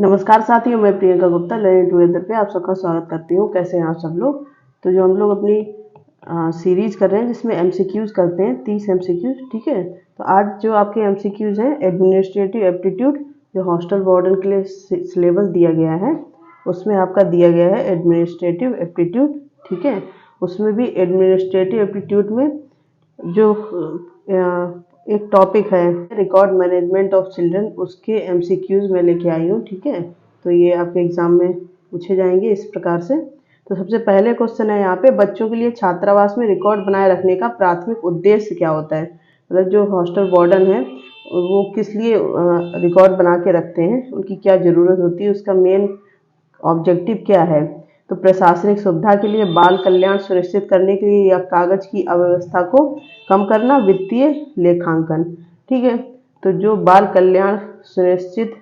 नमस्कार साथियों, मैं प्रियंका गुप्ता लर्निंग टुगेदर पे आप सबका स्वागत करती हूँ। कैसे हैं आप सब लोग। तो जो हम लोग अपनी सीरीज कर रहे हैं जिसमें एमसीक्यूज करते हैं 30 एमसीक्यूज, ठीक है। तो आज जो आपके एमसीक्यूज हैं एडमिनिस्ट्रेटिव एप्टीट्यूड, जो हॉस्टल वार्डन के लिए सिलेबस दिया गया है उसमें आपका दिया गया है एडमिनिस्ट्रेटिव एप्टीट्यूड, ठीक है। उसमें भी एडमिनिस्ट्रेटिव एप्टीट्यूड में जो एक टॉपिक है रिकॉर्ड मैनेजमेंट ऑफ चिल्ड्रन, उसके एमसीक्यूज मैं लेके आई हूँ, ठीक है। तो ये आपके एग्जाम में पूछे जाएंगे इस प्रकार से। तो सबसे पहले क्वेश्चन है यहाँ पे, बच्चों के लिए छात्रावास में रिकॉर्ड बनाए रखने का प्राथमिक उद्देश्य क्या होता है। मतलब जो हॉस्टल वार्डन है वो किस लिए रिकॉर्ड बना के रखते हैं, उनकी क्या ज़रूरत होती है, उसका मेन ऑब्जेक्टिव क्या है। तो प्रशासनिक सुविधा के लिए, बाल कल्याण सुनिश्चित करने के लिए, या कागज की अव्यवस्था को कम करना, वित्तीय लेखांकन, ठीक है। तो जो बाल कल्याण सुनिश्चित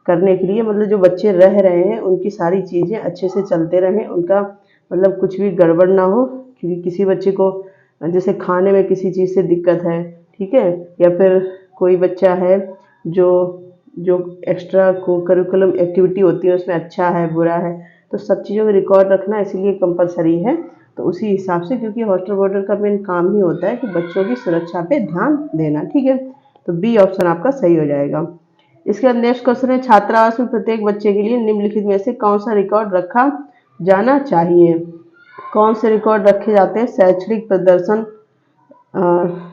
करने के लिए मतलब जो बच्चे रह रहे हैं उनकी सारी चीज़ें अच्छे से चलते रहें, उनका मतलब कुछ भी गड़बड़ ना हो, क्योंकि किसी बच्चे को जैसे खाने में किसी चीज़ से दिक्कत है, ठीक है, या फिर कोई बच्चा है जो जो एक्स्ट्रा को करिकुलम एक्टिविटी होती है उसमें अच्छा है बुरा है, तो सब चीज़ों का रिकॉर्ड रखना इसीलिए कंपलसरी है। तो उसी हिसाब से, क्योंकि हॉस्टल वार्डन का मेन काम ही होता है कि बच्चों की सुरक्षा पे ध्यान देना, ठीक है। तो बी ऑप्शन आपका सही हो जाएगा। इसके बाद नेक्स्ट क्वेश्चन है, छात्रावास में प्रत्येक बच्चे के लिए निम्नलिखित में से कौन सा रिकॉर्ड रखा जाना चाहिए। कौन से रिकॉर्ड रखे जाते हैं, शैक्षणिक प्रदर्शन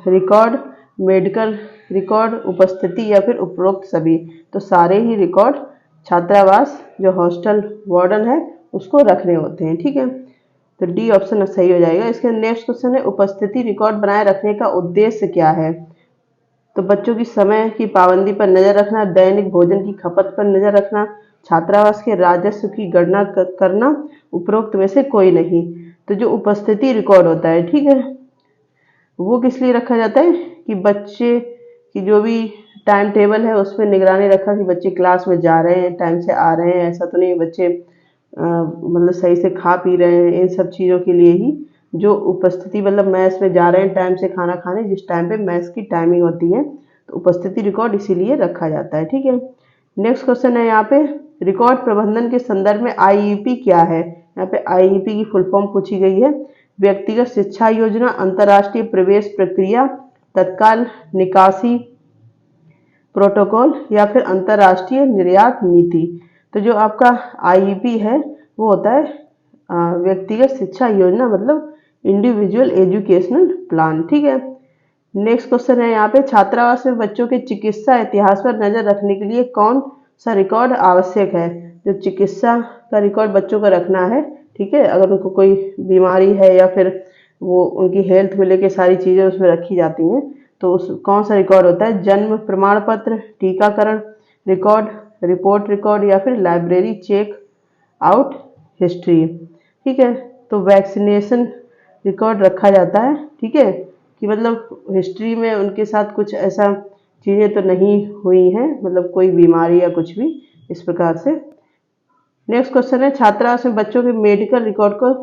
रिकॉर्ड, मेडिकल रिकॉर्ड, उपस्थिति, या फिर उपरोक्त सभी। तो सारे ही रिकॉर्ड छात्रावास जो हॉस्टल वार्डन है उसको रखने होते हैं, ठीक है। तो डी ऑप्शन सही हो जाएगा। इसके नेक्स्ट क्वेश्चन है, उपस्थिति रिकॉर्ड बनाए रखने का उद्देश्य क्या है। तो बच्चों की समय की पाबंदी पर नजर रखना, दैनिक भोजन की खपत पर नजर रखना, छात्रावास के राजस्व की गणना करना, उपरोक्त में से कोई नहीं। तो जो उपस्थिति रिकॉर्ड होता है, ठीक है, वो किस लिए रखा जाता है कि बच्चे की जो भी टाइम टेबल है उस पर निगरानी रखा कि बच्चे क्लास में जा रहे हैं, टाइम से आ रहे हैं, ऐसा तो नहीं बच्चे मतलब सही से खा पी रहे हैं। इन सब चीज़ों के लिए ही जो उपस्थिति, मतलब मैस में जा रहे हैं टाइम से खाना खाने, जिस टाइम पे मैस की टाइमिंग होती है, तो उपस्थिति रिकॉर्ड इसीलिए रखा जाता है, ठीक है। नेक्स्ट क्वेश्चन है यहाँ पे, रिकॉर्ड प्रबंधन के संदर्भ में आईईपी क्या है। यहाँ पे आईईपी की फुल फॉर्म पूछी गई है, व्यक्तिगत शिक्षा योजना, अंतर्राष्ट्रीय प्रवेश प्रक्रिया, तत्काल निकासी प्रोटोकॉल, या फिर अंतर्राष्ट्रीय निर्यात नीति। तो जो आपका आईईपी है वो होता है व्यक्तिगत शिक्षा योजना, मतलब इंडिविजुअल एजुकेशनल प्लान, ठीक है। नेक्स्ट क्वेश्चन है यहाँ पे, छात्रावास में बच्चों के चिकित्सा इतिहास पर नजर रखने के लिए कौन सा रिकॉर्ड आवश्यक है। जो चिकित्सा का रिकॉर्ड बच्चों का रखना है, ठीक है, अगर उनको कोई बीमारी है या फिर वो उनकी हेल्थ को लेके सारी चीज़ें उसमें रखी जाती हैं, तो उस कौन सा रिकॉर्ड होता है, जन्म प्रमाण पत्र, टीकाकरण रिकॉर्ड, रिपोर्ट रिकॉर्ड, या फिर लाइब्रेरी चेक आउट हिस्ट्री, ठीक है। तो वैक्सीनेशन रिकॉर्ड रखा जाता है, ठीक है, कि मतलब हिस्ट्री में उनके साथ कुछ ऐसा चीज़ें तो नहीं हुई हैं, मतलब कोई बीमारी या कुछ भी इस प्रकार से। नेक्स्ट क्वेश्चन है, छात्रावास में बच्चों के मेडिकल रिकॉर्ड को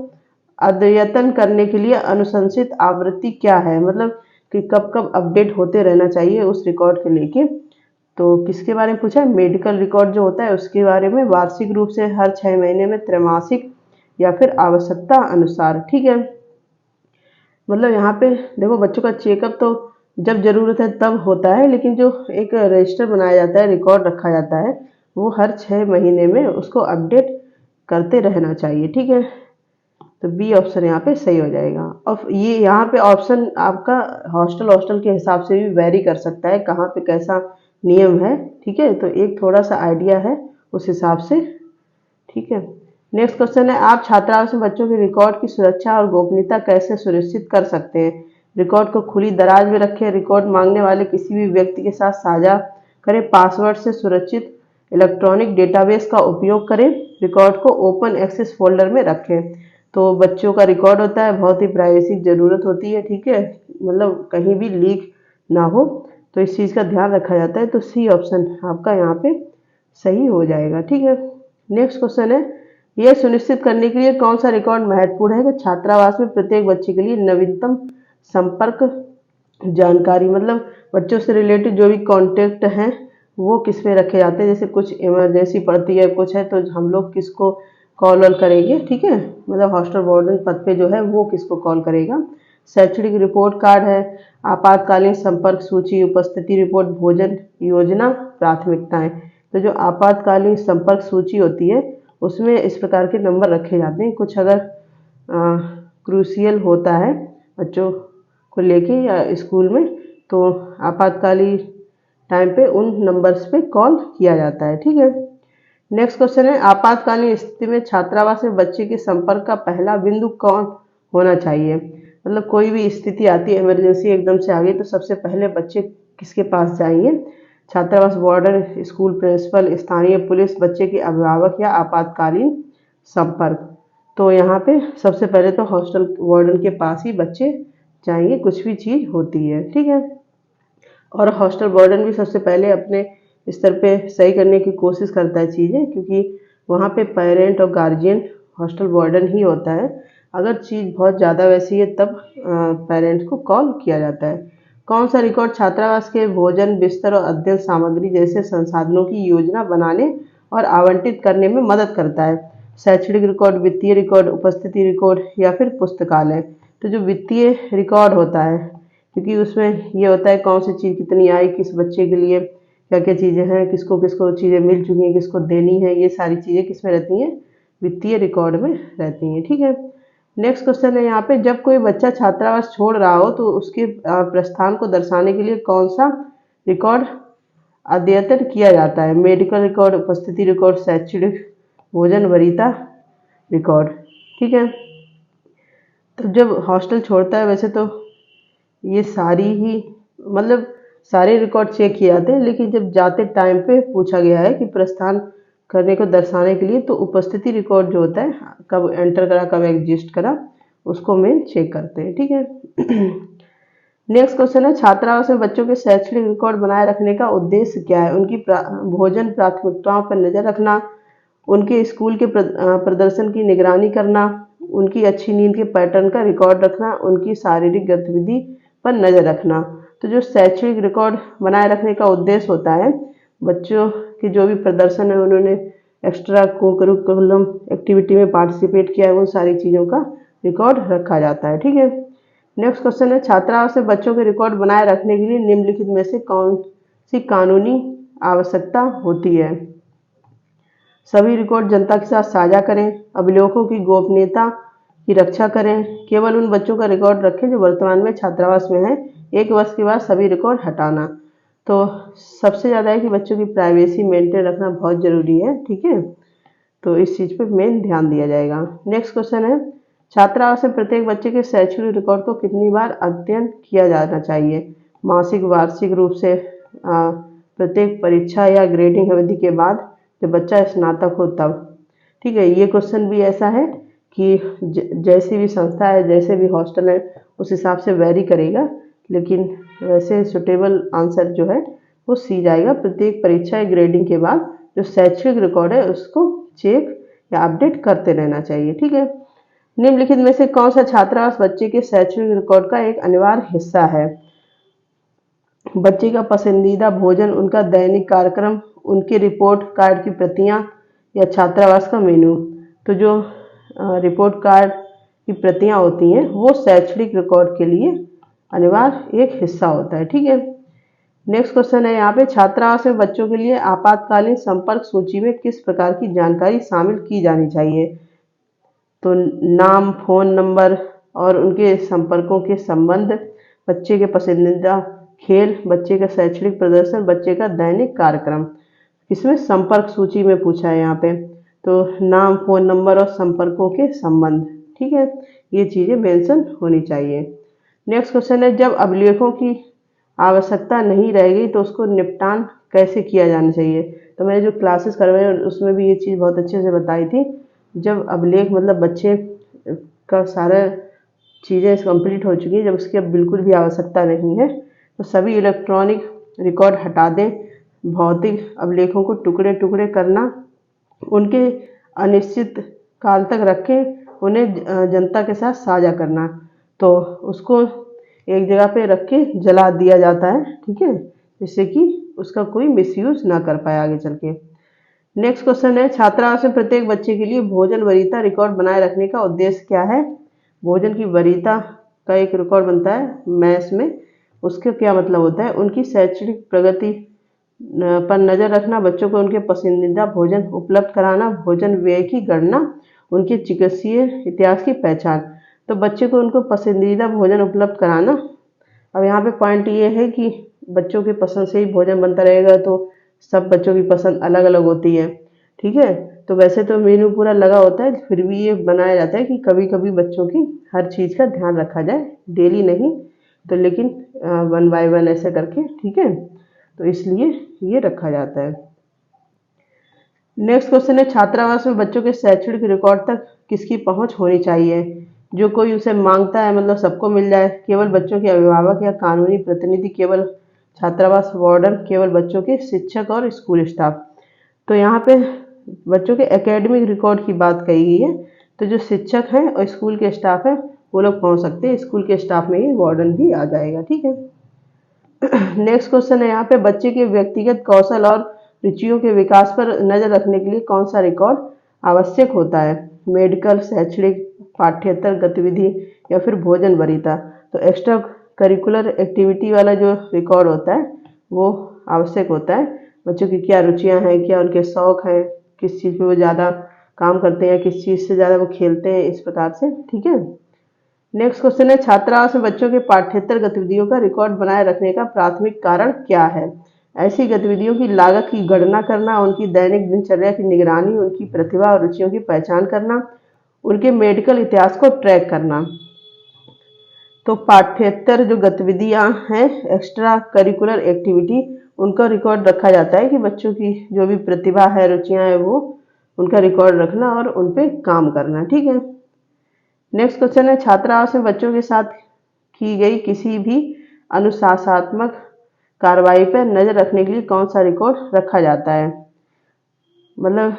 अद्यतन करने के लिए अनुशंसित आवृत्ति क्या है। मतलब कि कब कब अपडेट होते रहना चाहिए उस रिकॉर्ड के लेके। तो किसके बारे में पूछा है, मेडिकल रिकॉर्ड जो होता है उसके बारे में, वार्षिक रूप से, हर 6 महीने में, त्रैमासिक, या फिर आवश्यकता अनुसार, ठीक है। मतलब यहाँ पे देखो बच्चों का चेकअप तो जब जरूरत है तब होता है, लेकिन जो एक रजिस्टर बनाया जाता है, रिकॉर्ड रखा जाता है, वो हर 6 महीने में उसको अपडेट करते रहना चाहिए, ठीक है। तो बी ऑप्शन यहाँ पे सही हो जाएगा। और ये यहाँ पे ऑप्शन आपका हॉस्टल हॉस्टल के हिसाब से भी वेरी कर सकता है, कहाँ पे कैसा नियम है, ठीक है। तो एक थोड़ा सा आइडिया है उस हिसाब से, ठीक है। नेक्स्ट क्वेश्चन है, आप छात्रावास में बच्चों के रिकॉर्ड की सुरक्षा और गोपनीयता कैसे सुनिश्चित कर सकते हैं। रिकॉर्ड को खुली दराज में रखें, रिकॉर्ड मांगने वाले किसी भी व्यक्ति के साथ साझा करें, पासवर्ड से सुरक्षित इलेक्ट्रॉनिक डेटाबेस का उपयोग करें, रिकॉर्ड को ओपन एक्सेस फोल्डर में रखें। तो बच्चों का रिकॉर्ड होता है, बहुत ही प्राइवेसी की जरूरत होती है, ठीक है, मतलब कहीं भी लीक ना हो, तो इस चीज़ का ध्यान रखा जाता है। तो सी ऑप्शन आपका यहाँ पे सही हो जाएगा, ठीक है। नेक्स्ट क्वेश्चन है, यह सुनिश्चित करने के लिए कौन सा रिकॉर्ड महत्वपूर्ण है कि छात्रावास में प्रत्येक बच्चे के लिए नवीनतम संपर्क जानकारी, मतलब बच्चों से रिलेटेड जो भी कॉन्टेक्ट हैं वो किस में रखे जाते हैं। जैसे कुछ इमरजेंसी पड़ती है, कुछ है, तो हम लोग किसको कॉल ऑन करेंगे, ठीक है, मतलब हॉस्टल वार्डन पद पे जो है वो किसको कॉल करेगा। शैक्षणिक रिपोर्ट कार्ड है, आपातकालीन संपर्क सूची, उपस्थिति रिपोर्ट, भोजन योजना, प्राथमिकताएं। तो जो आपातकालीन संपर्क सूची होती है उसमें इस प्रकार के नंबर रखे जाते हैं। कुछ अगर क्रूशियल होता है बच्चों को लेके या स्कूल में, तो आपातकालीन टाइम पे उन नंबर्स पे कॉल किया जाता है, ठीक है। नेक्स्ट क्वेश्चन है, आपातकालीन स्थिति में छात्रावास में बच्चे के संपर्क का पहला बिंदु कौन होना चाहिए। मतलब कोई भी स्थिति आती है, इमरजेंसी एकदम से आ गई, तो सबसे पहले बच्चे किसके पास जाएंगे। छात्रावास वार्डन, स्कूल प्रिंसिपल, स्थानीय पुलिस, बच्चे के अभिभावक या आपातकालीन संपर्क। तो यहाँ पे सबसे पहले तो हॉस्टल वार्डन के पास ही बच्चे जाएंगे, कुछ भी चीज़ होती है, ठीक है। और हॉस्टल वार्डन भी सबसे पहले अपने स्तर पे सही करने की कोशिश करता है चीज़ें, क्योंकि वहाँ पे पेरेंट और गार्जियन हॉस्टल वार्डन ही होता है। अगर चीज़ बहुत ज़्यादा वैसी है तब पेरेंट्स को कॉल किया जाता है। कौन सा रिकॉर्ड छात्रावास के भोजन, बिस्तर और अध्ययन सामग्री जैसे संसाधनों की योजना बनाने और आवंटित करने में मदद करता है। शैक्षणिक रिकॉर्ड, वित्तीय रिकॉर्ड, उपस्थिति रिकॉर्ड या फिर पुस्तकालय। तो जो वित्तीय रिकॉर्ड होता है, क्योंकि उसमें ये होता है कौन सी चीज़ कितनी आई, किस बच्चे के लिए क्या क्या चीज़ें हैं, किसको किसको चीज़ें मिल चुकी हैं, किसको देनी है, ये सारी चीज़ें किस में रहती हैं, वित्तीय रिकॉर्ड में रहती हैं, ठीक है। नेक्स्ट क्वेश्चन है यहाँ पे, जब कोई बच्चा छात्रावास छोड़ रहा हो तो उसके प्रस्थान को दर्शाने के लिए कौन सा रिकॉर्ड अद्यतन किया जाता है। मेडिकल रिकॉर्ड, उपस्थिति रिकॉर्ड, शैक्षणिक, भोजन वरीयता रिकॉर्ड, ठीक है। तो जब हॉस्टल छोड़ता है वैसे तो ये सारी ही मतलब सारे रिकॉर्ड चेक किए जाते हैं, लेकिन जब जाते टाइम पे पूछा गया है कि प्रस्थान करने को दर्शाने के लिए, तो उपस्थिति रिकॉर्ड जो होता है, कब एंटर करा कब एग्जिस्ट करा, उसको मेन चेक करते हैं, ठीक है। नेक्स्ट क्वेश्चन है, छात्रावास में बच्चों के शैक्षणिक रिकॉर्ड बनाए रखने का उद्देश्य क्या है। उनकी भोजन प्राथमिकताओं पर नजर रखना, उनके स्कूल के प्रदर्शन की निगरानी करना, उनकी अच्छी नींद के पैटर्न का रिकॉर्ड रखना, उनकी शारीरिक गतिविधि पर नजर रखना। तो जो शैक्षणिक रिकॉर्ड बनाए रखने का उद्देश्य होता है, बच्चों के जो भी प्रदर्शन है, उन्होंने एक्स्ट्रा कोकरिकुलम एक्टिविटी में पार्टिसिपेट किया है, उन सारी चीज़ों का रिकॉर्ड रखा जाता है, ठीक है। नेक्स्ट क्वेश्चन है, छात्रावास से बच्चों के रिकॉर्ड बनाए रखने के लिए निम्नलिखित में से कौन सी कानूनी आवश्यकता होती है। सभी रिकॉर्ड जनता के साथ साझा करें, अभिलेखों की गोपनीयता की रक्षा करें, केवल उन बच्चों का रिकॉर्ड रखें जो वर्तमान में छात्रावास में हैं, 1 वर्ष के बाद सभी रिकॉर्ड हटाना। तो सबसे ज़्यादा है कि बच्चों की प्राइवेसी मेंटेन रखना बहुत ज़रूरी है, ठीक है। तो इस चीज़ पे मेन ध्यान दिया जाएगा। नेक्स्ट क्वेश्चन है, छात्रावास में प्रत्येक बच्चे के शैक्षणिक रिकॉर्ड को कितनी बार अध्ययन किया जाना चाहिए। मासिक, वार्षिक रूप से, प्रत्येक परीक्षा या ग्रेडिंग अवधि के बाद, जब बच्चा स्नातक हो तब, ठीक है। ये क्वेश्चन भी ऐसा है कि जैसी भी संस्था है, जैसे भी हॉस्टल है, उस हिसाब से वेरी करेगा, लेकिन वैसे सुटेबल आंसर जो है वो सी जाएगा। प्रत्येक परीक्षा या ग्रेडिंग के बाद जो शैक्षणिक रिकॉर्ड है उसको चेक या अपडेट करते रहना चाहिए, ठीक है। निम्नलिखित में से कौन सा छात्रावास बच्चे के शैक्षणिक रिकॉर्ड का एक अनिवार्य हिस्सा है। बच्चे का पसंदीदा भोजन, उनका दैनिक कार्यक्रम, उनके रिपोर्ट कार्ड की प्रतियां या छात्रावास का मेनू। तो जो रिपोर्ट कार्ड की प्रतियां होती हैं वो शैक्षणिक रिकॉर्ड के लिए अनिवार्य एक हिस्सा होता है, ठीक है। नेक्स्ट क्वेश्चन है यहाँ पे, छात्रावास में बच्चों के लिए आपातकालीन संपर्क सूची में किस प्रकार की जानकारी शामिल की जानी चाहिए। तो नाम, फ़ोन नंबर और उनके संपर्कों के संबंध, बच्चे के पसंदीदा खेल, बच्चे का शैक्षणिक प्रदर्शन, बच्चे का दैनिक कार्यक्रम। इसमें संपर्क सूची में पूछा है यहाँ पे, तो नाम, फ़ोन नंबर और संपर्कों के संबंध, ठीक है, ये चीज़ें मेंशन होनी चाहिए। नेक्स्ट क्वेश्चन है, जब अभिलेखों की आवश्यकता नहीं रह गई तो उसको निपटान कैसे किया जाना चाहिए। तो मैंने जो क्लासेस करवाए उसमें भी ये चीज़ बहुत अच्छे से बताई थी। जब अभिलेख मतलब बच्चे का सारा चीज़ें कंप्लीट हो चुकी है, जब उसकी अब बिल्कुल भी आवश्यकता नहीं है, तो सभी इलेक्ट्रॉनिक रिकॉर्ड हटा दें। भौतिक अभिलेखों को टुकड़े टुकड़े करना, उनके अनिश्चित काल तक रखें, उन्हें जनता के साथ साझा करना। तो उसको एक जगह पे रख के जला दिया जाता है, ठीक है, जिससे कि उसका कोई मिसयूज ना कर पाए आगे चल के। नेक्स्ट क्वेश्चन है, छात्रावास में प्रत्येक बच्चे के लिए भोजन वरीयता रिकॉर्ड बनाए रखने का उद्देश्य क्या है? भोजन की वरीयता का एक रिकॉर्ड बनता है मैथ्स में, उसका क्या मतलब होता है? उनकी शैक्षणिक प्रगति पर नजर रखना, बच्चों को उनके पसंदीदा भोजन उपलब्ध कराना, भोजन व्यय की गणना, उनके चिकित्सीय इतिहास की पहचान। तो बच्चे को उनको पसंदीदा भोजन उपलब्ध कराना। अब यहाँ पे पॉइंट ये है कि बच्चों की पसंद से ही भोजन बनता रहेगा तो सब बच्चों की पसंद अलग अलग होती है, ठीक है। तो वैसे तो मेनू पूरा लगा होता है, फिर भी ये बनाया जाता है कि कभी कभी बच्चों की हर चीज़ का ध्यान रखा जाए, डेली नहीं तो लेकिन 1 बाय 1 ऐसे करके, ठीक है। तो इसलिए ये रखा जाता है। नेक्स्ट क्वेश्चन है, छात्रावास में बच्चों के शैक्षणिक रिकॉर्ड तक किसकी पहुंच होनी चाहिए? जो कोई उसे मांगता है, मतलब सबको मिल जाए, केवल बच्चों के अभिभावक या कानूनी प्रतिनिधि, केवल छात्रावास वार्डन, केवल बच्चों के शिक्षक और स्कूल स्टाफ। तो यहाँ पे बच्चों के एकेडमिक रिकॉर्ड की बात कही गई है, तो जो शिक्षक हैं और स्कूल के स्टाफ हैं वो लोग पहुँच सकते हैं, स्कूल के स्टाफ में ही वार्डन भी आ जाएगा, ठीक है। नेक्स्ट क्वेश्चन है यहाँ पे, बच्चे के व्यक्तिगत कौशल और रुचियों के विकास पर नजर रखने के लिए कौन सा रिकॉर्ड आवश्यक होता है? मेडिकल, शैक्षणिक, पाठ्येतर गतिविधि या फिर भोजन वरीयता। तो एक्स्ट्रा करिकुलर एक्टिविटी वाला जो रिकॉर्ड होता है वो आवश्यक होता है। बच्चों की क्या रुचियां हैं, क्या उनके शौक हैं, किस चीज़ पे वो ज़्यादा काम करते हैं, किस चीज़ से ज़्यादा वो खेलते हैं, इस प्रकार से, ठीक है। नेक्स्ट क्वेश्चन है, छात्रावास में बच्चों के पाठ्येतर गतिविधियों का रिकॉर्ड बनाए रखने का प्राथमिक कारण क्या है? ऐसी गतिविधियों की लागत की गणना करना, उनकी दैनिक दिनचर्या की निगरानी, उनकी प्रतिभा और रुचियों की पहचान करना, उनके मेडिकल इतिहास को ट्रैक करना। तो पाठ्येतर जो गतिविधियां हैं, एक्स्ट्रा करिकुलर एक्टिविटी, उनका रिकॉर्ड रखा जाता है कि बच्चों की जो भी प्रतिभा है, रुचियां हैं, वो उनका रिकॉर्ड रखना और उन पे काम करना, ठीक है। नेक्स्ट क्वेश्चन है, छात्रावास में बच्चों के साथ की गई किसी भी अनुशासनात्मक कार्रवाई पर नजर रखने के लिए कौन सा रिकॉर्ड रखा जाता है? मतलब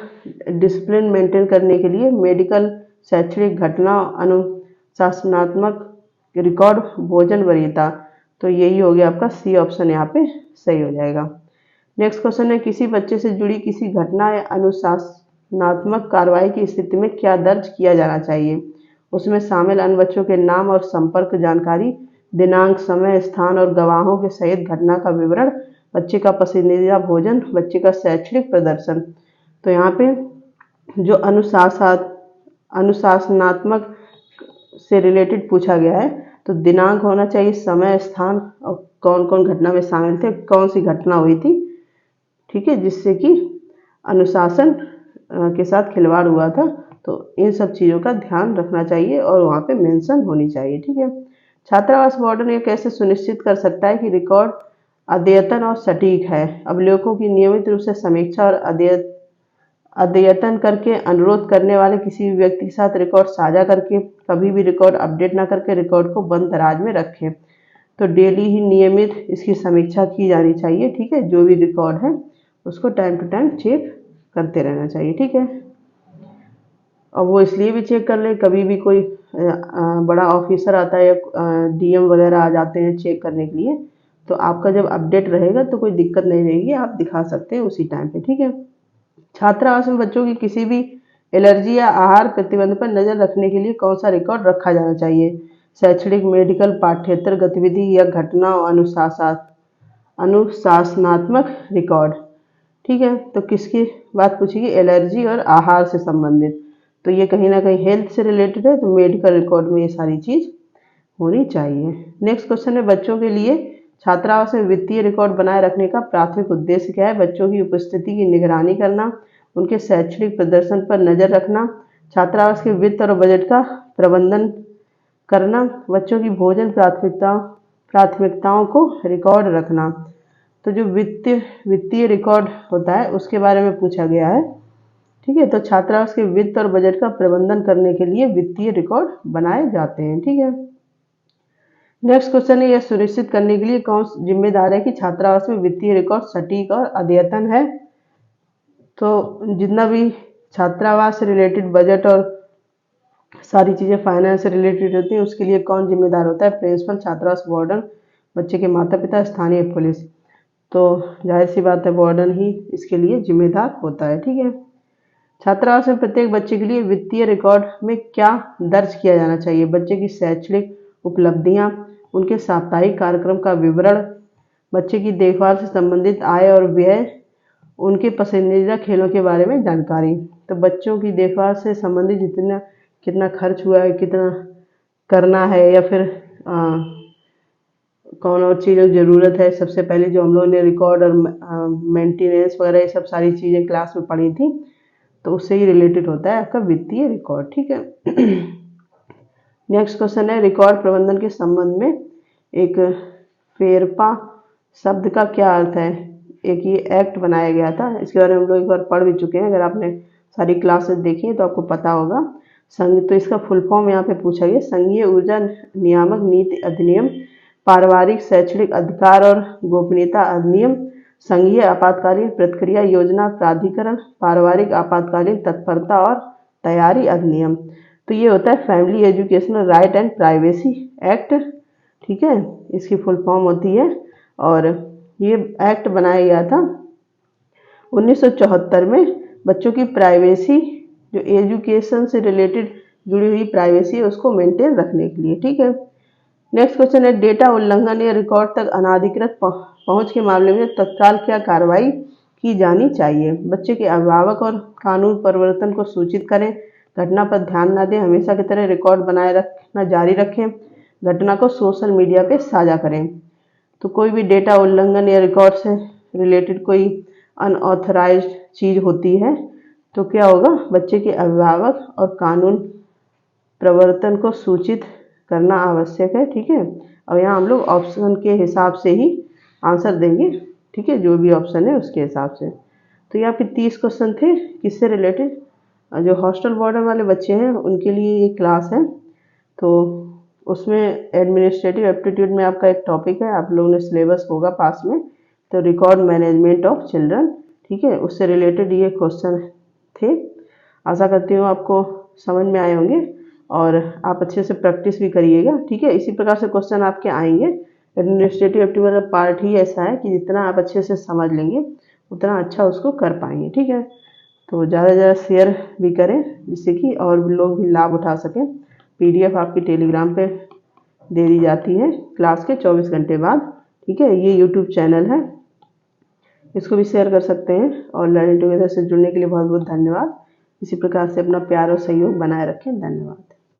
डिसिप्लिन मेंटेन करने के लिए मेडिकल, शैक्षणिक घटना, अनुशासनात्मक रिकॉर्ड, भोजन वरीयता। तो यही हो गया आपका सी ऑप्शन, यहाँ पे सही हो जाएगा। नेक्स्ट क्वेश्चन है, किसी बच्चे से जुड़ी किसी घटना या अनुशासनात्मक कार्रवाई की स्थिति में क्या दर्ज किया जाना चाहिए? उसमें शामिल अन्य बच्चों के नाम और संपर्क जानकारी, दिनांक, समय, स्थान और गवाहों के सहित घटना का विवरण, बच्चे का पसंदीदा भोजन, बच्चे का शैक्षणिक प्रदर्शन। तो यहाँ पे जो अनुशासनात्मक से रिलेटेड पूछा गया है, तो दिनांक होना चाहिए, समय, स्थान और कौन कौन घटना में शामिल थे, कौन सी घटना हुई थी, ठीक है, जिससे कि अनुशासन के साथ खिलवाड़ हुआ था। तो इन सब चीज़ों का ध्यान रखना चाहिए और वहाँ पे मेंशन होनी चाहिए, ठीक है। छात्रावास वार्डन ये कैसे सुनिश्चित कर सकता है कि रिकॉर्ड अद्यतन और सटीक है? अभिलेखों की नियमित रूप से समीक्षा और अद्यतन करके, अनुरोध करने वाले किसी भी व्यक्ति के साथ रिकॉर्ड साझा करके, कभी भी रिकॉर्ड अपडेट ना करके रिकॉर्ड को बंद दराज में रखें। तो डेली ही नियमित इसकी समीक्षा की जानी चाहिए, ठीक है। जो भी रिकॉर्ड है उसको टाइम टू टाइम चेक करते रहना चाहिए, ठीक है। और वो इसलिए भी चेक कर ले, कभी भी कोई बड़ा ऑफिसर आता है या डीएम वगैरह आ जाते हैं चेक करने के लिए, तो आपका जब अपडेट रहेगा तो कोई दिक्कत नहीं रहेगी, आप दिखा सकते हैं उसी टाइम पे, ठीक है। छात्रावास में बच्चों की किसी भी एलर्जी या आहार प्रतिबंध पर नजर रखने के लिए कौन सा रिकॉर्ड रखा जाना चाहिए? शैक्षणिक, मेडिकल, पाठ्येतर गतिविधि या घटना, अनुशासनात्मक रिकॉर्ड, ठीक है। तो किसकी बात पूछेगी? एलर्जी और आहार से संबंधित। तो ये कहीं ना कहीं हेल्थ से रिलेटेड है, तो मेडिकल रिकॉर्ड में ये सारी चीज होनी चाहिए। नेक्स्ट क्वेश्चन है, बच्चों के लिए छात्रावास में वित्तीय रिकॉर्ड बनाए रखने का प्राथमिक उद्देश्य क्या है? बच्चों की उपस्थिति की निगरानी करना, उनके शैक्षणिक प्रदर्शन पर नजर रखना, छात्रावास के वित्त और बजट का प्रबंधन करना, बच्चों की भोजन प्राथमिकताओं को रिकॉर्ड रखना। तो जो वित्तीय रिकॉर्ड होता है उसके बारे में पूछा गया है, ठीक है। तो छात्रावास के वित्त और बजट का प्रबंधन करने के लिए वित्तीय रिकॉर्ड बनाए जाते हैं, ठीक है। नेक्स्ट क्वेश्चन है, यह सुनिश्चित करने के लिए कौन जिम्मेदार है कि छात्रावास में वित्तीय रिकॉर्ड सटीक और अद्यतन है? तो जितना भी छात्रावास से रिलेटेड बजट और सारी चीज़ें फाइनेंस से रिलेटेड होती हैं, उसके लिए कौन जिम्मेदार होता है? प्रिंसिपल, छात्रावास वार्डन, बच्चे के माता पिता, स्थानीय पुलिस। तो जाहिर सी बात है वार्डन ही इसके लिए जिम्मेदार होता है। ठीक है। छात्रावास में प्रत्येक बच्चे के लिए वित्तीय रिकॉर्ड में क्या दर्ज किया जाना चाहिए? बच्चे की शैक्षणिक उपलब्धियां, उनके साप्ताहिक कार्यक्रम का विवरण, बच्चे की देखभाल से संबंधित आय और व्यय, उनके पसंदीदा खेलों के बारे में जानकारी। तो बच्चों की देखभाल से संबंधित जितना कितना खर्च हुआ है, कितना करना है, या फिर कौन और चीज़ों की ज़रूरत है, सबसे पहले जो हम लोगों ने रिकॉर्ड और मेंटेनेंस वगैरह ये सब सारी चीज़ें क्लास में पढ़ी थी, तो उससे ही रिलेटेड होता है आपका वित्तीय रिकॉर्ड। ठीक है। नेक्स्ट क्वेश्चन है, रिकॉर्ड प्रबंधन के संबंध में एक फेरपा शब्द का क्या अर्थ है? एक ये एक्ट बनाया गया था, इसके बारे में हम लोग एक बार पढ़ भी चुके हैं, अगर आपने सारी क्लासेस देखी हैं तो आपको पता होगा। तो इसका फुल फॉर्म यहाँ पे पूछा गया, संघीय ऊर्जा नियामक नीति अधिनियम, पारिवारिक शैक्षणिक अधिकार और गोपनीयता अधिनियम, संघीय आपातकालीन प्रतिक्रिया योजना प्राधिकरण, पारिवारिक आपातकालीन तत्परता और तैयारी अधिनियम। तो ये होता है family educational right and privacy act. ठीक है, इसकी फुल फॉर्म होती है। और ये एक्ट बनाया गया था 1974 में, बच्चों की प्राइवेसी, जो एजुकेशन से रिलेटेड जुड़ी हुई प्राइवेसी है उसको मेंटेन रखने के लिए। ठीक है। नेक्स्ट क्वेश्चन है, डेटा उल्लंघन या रिकॉर्ड तक अनाधिकृत पहुंच के मामले में तत्काल क्या कार्रवाई की जानी चाहिए? बच्चे के अभिभावक और कानून प्रवर्तन को सूचित करें, घटना पर ध्यान न दें, हमेशा की तरह रिकॉर्ड बनाए रखना जारी रखें, घटना को सोशल मीडिया पे साझा करें। तो कोई भी डेटा उल्लंघन या रिकॉर्ड से रिलेटेड कोई अनऑथराइज्ड चीज़ होती है तो क्या होगा, बच्चे के अभिभावक और कानून प्रवर्तन को सूचित करना आवश्यक है। ठीक है। और यहाँ हम लोग ऑप्शन के हिसाब से ही आंसर देंगे। ठीक है, जो भी ऑप्शन है उसके हिसाब से। तो यहाँ पे 30 क्वेश्चन थे किससे रिलेटेड, जो हॉस्टल वार्डन वाले बच्चे हैं उनके लिए ये क्लास है। तो उसमें एडमिनिस्ट्रेटिव एप्टीट्यूड में आपका एक टॉपिक है, आप लोगों ने सिलेबस होगा पास में, तो रिकॉर्ड मैनेजमेंट ऑफ चिल्ड्रन। ठीक है, उससे रिलेटेड ये क्वेश्चन थे। आशा करती हूँ आपको समझ में आए होंगे और आप अच्छे से प्रैक्टिस भी करिएगा। ठीक है, इसी प्रकार से क्वेश्चन आपके आएंगे। एडमिनिस्ट्रेटिव एप्टीट्यूड वाला पार्ट ही ऐसा है कि जितना आप अच्छे से समझ लेंगे उतना अच्छा उसको कर पाएंगे। ठीक है, तो ज़्यादा से ज़्यादा शेयर भी करें जिससे कि और भी लोग भी लाभ उठा सकें। PDF आपकी टेलीग्राम पे दे दी जाती है क्लास के 24 घंटे बाद। ठीक है, ये YouTube चैनल है, इसको भी शेयर कर सकते हैं। और लर्निंग टुगेदर से जुड़ने के लिए बहुत बहुत धन्यवाद। इसी प्रकार से अपना प्यार और सहयोग बनाए रखें। धन्यवाद।